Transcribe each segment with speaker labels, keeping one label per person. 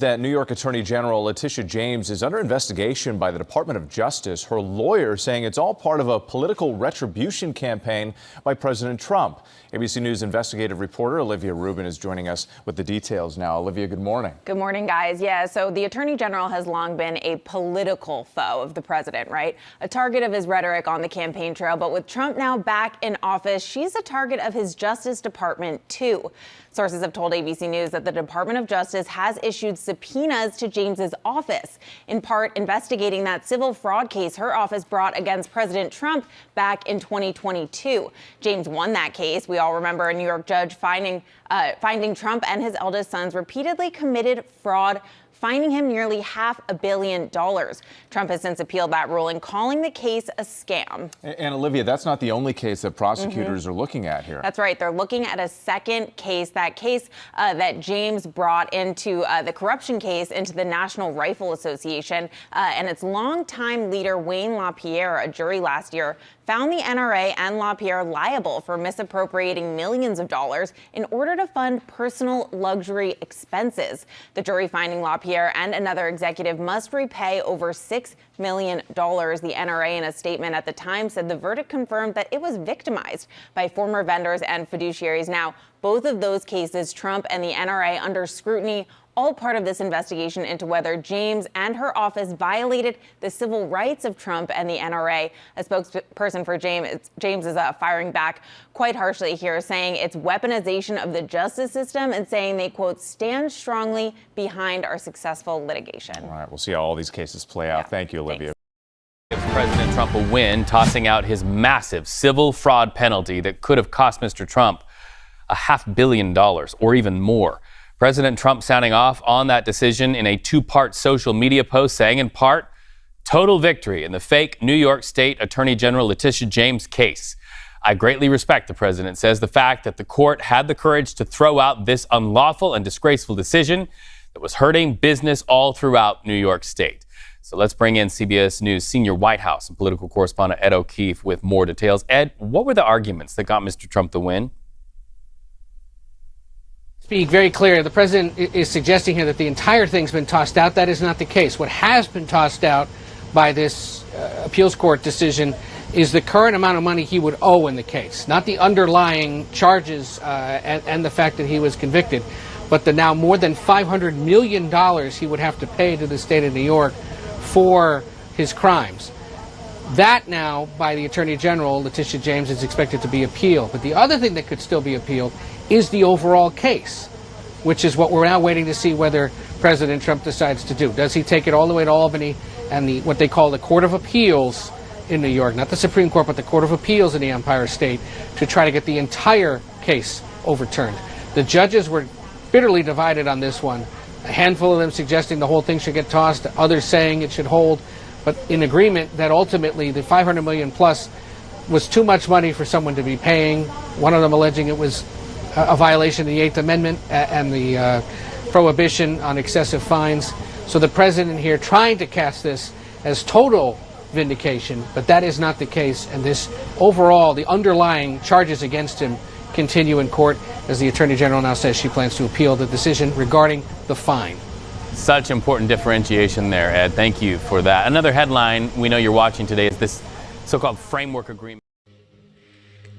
Speaker 1: that New York Attorney General Latitia James is under investigation by the Department of Justice. Her lawyer saying it's all part of a political retribution campaign by President Trump. ABC News investigative reporter Olivia Rubin is joining us with the details now. Olivia, good morning.
Speaker 2: Good morning, guys. Yeah, so the Attorney General has long been a political foe of the president, right? A target of his rhetoric on the campaign trail. But with Trump now back in office, she's a target of his Justice Department, too. Sources have told ABC News that the Department of Justice has issued subpoenas to James's office, in part investigating that civil fraud case her office brought against President Trump back in 2022. James won that case. We all remember a New York judge finding Trump and his eldest sons repeatedly committed fraud, fining him nearly $500 million. Trump has since appealed that ruling, calling the case a scam.
Speaker 1: And Olivia, that's not the only case that prosecutors are looking at here.
Speaker 2: That's right. They're looking at a second case, that case that James brought into the corruption case into the National Rifle Association. And its longtime leader, Wayne LaPierre, a jury last year, found the NRA and LaPierre liable for misappropriating millions of dollars in order to fund personal luxury expenses. The jury finding LaPierre and another executive must repay over $6 million. The NRA, in a statement at the time, said the verdict confirmed that it was victimized by former vendors and fiduciaries. Now, both of those cases, Trump and the NRA, under scrutiny, all part of this investigation into whether James and her office violated the civil rights of Trump and the NRA. A spokesperson for James is firing back quite harshly here, saying it's weaponization of the justice system and saying they, quote, stand strongly behind our successful litigation.
Speaker 1: All right, we'll see how all these cases play out. Thank you, Olivia.
Speaker 3: Gives President Trump a win, tossing out his massive civil fraud penalty that could have cost Mr. Trump $500 million or even more. President Trump sounding off on that decision in a two-part social media post, saying in part, total victory in the fake New York State Attorney General Latitia James case. I greatly respect, the president says, the fact that the court had the courage to throw out this unlawful and disgraceful decision that was hurting business all throughout New York State. So let's bring in CBS News senior White House and political correspondent Ed O'Keefe with more details. Ed, what were the arguments that got Mr. Trump the win?
Speaker 4: Be very clear, the president is suggesting here that the entire thing's been tossed out. That is not the case. What has been tossed out by this appeals court decision is the current amount of money he would owe in the case, not the underlying charges and the fact that he was convicted, but the now more than $500 million he would have to pay to the state of New York for his crimes. That now, by the Attorney General, Latitia James, is expected to be appealed. But the other thing that could still be appealed is the overall case, which is what we're now waiting to see whether President Trump decides to do. Does he take it all the way to Albany and what they call the Court of Appeals in New York, not the Supreme Court, but the Court of Appeals in the Empire State, to try to get the entire case overturned? The judges were bitterly divided on this one. A handful of them suggesting the whole thing should get tossed, others saying it should hold, but in agreement that ultimately the $500 million plus was too much money for someone to be paying. One of them alleging it was a violation of the Eighth Amendment and the prohibition on excessive fines. So the president here trying to cast this as total vindication, but that is not the case. And this overall, the underlying charges against him continue in court, as the Attorney General now says she plans to appeal the decision regarding the fine.
Speaker 3: Such important differentiation there, Ed. Thank you for that. Another headline we know you're watching today is this so-called framework agreement.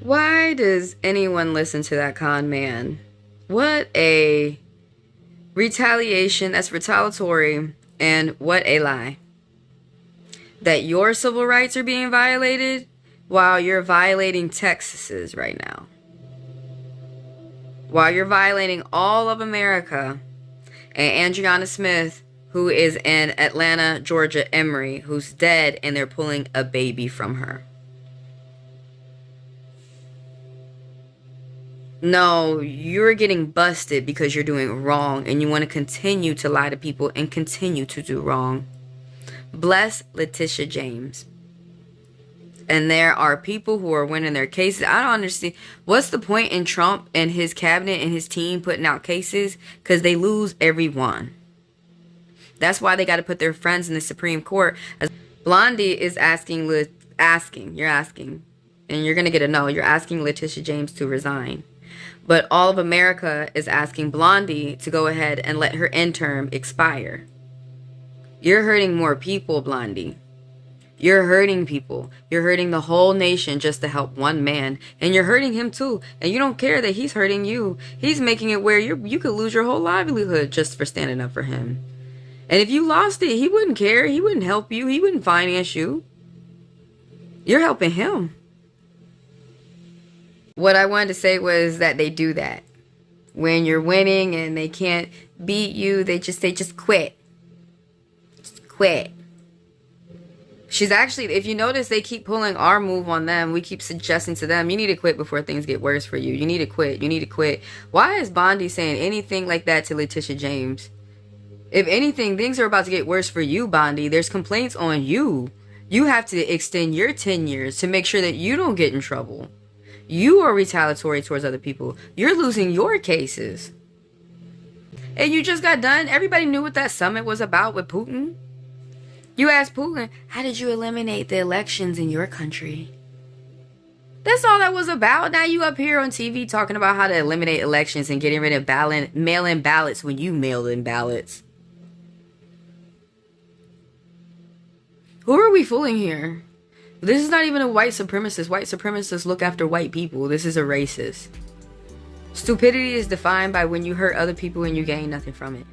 Speaker 5: Why does anyone listen to that con man? What a retaliation. That's retaliatory. And what a lie. That your civil rights are being violated while you're violating Texas's right now. While you're violating all of America. And Andriana Smith, who is in Atlanta, Georgia, Emory, who's dead, and they're pulling a baby from her. No, you're getting busted because you're doing wrong, and you want to continue to lie to people and continue to do wrong. Bless Latitia James. And there are people who are winning their cases. I don't understand. What's the point in Trump and his cabinet and his team putting out cases? Because they lose every one. That's why they got to put their friends in the Supreme Court. Blondie is asking, and you're going to get a no. You're asking Latitia James to resign. But all of America is asking Blondie to go ahead and let her interim expire. You're hurting more people, Blondie. You're hurting people. You're hurting the whole nation just to help one man. And you're hurting him too. And you don't care that he's hurting you. He's making it where you could lose your whole livelihood just for standing up for him. And if you lost it, he wouldn't care. He wouldn't help you. He wouldn't finance you. You're helping him. What I wanted to say was that they do that. When you're winning and they can't beat you, they just quit. Just quit. She's actually, if you notice, they keep pulling our move on them. We keep suggesting to them, you need to quit before things get worse for you. You need to quit. You need to quit. Why is Bondi saying anything like that to Latitia James? If anything, things are about to get worse for you, Bondi. There's complaints on you. You have to extend your 10 years to make sure that you don't get in trouble. You are retaliatory towards other people. You're losing your cases. And you just got done. Everybody knew what that summit was about with Putin. You asked Putin, how did you eliminate the elections in your country? That's all that was about. Now you up here on TV talking about how to eliminate elections and getting rid of mail-in ballots when you mail in ballots. Who are we fooling here? This is not even a white supremacist. White supremacists look after white people. This is a racist. Stupidity is defined by when you hurt other people and you gain nothing from it.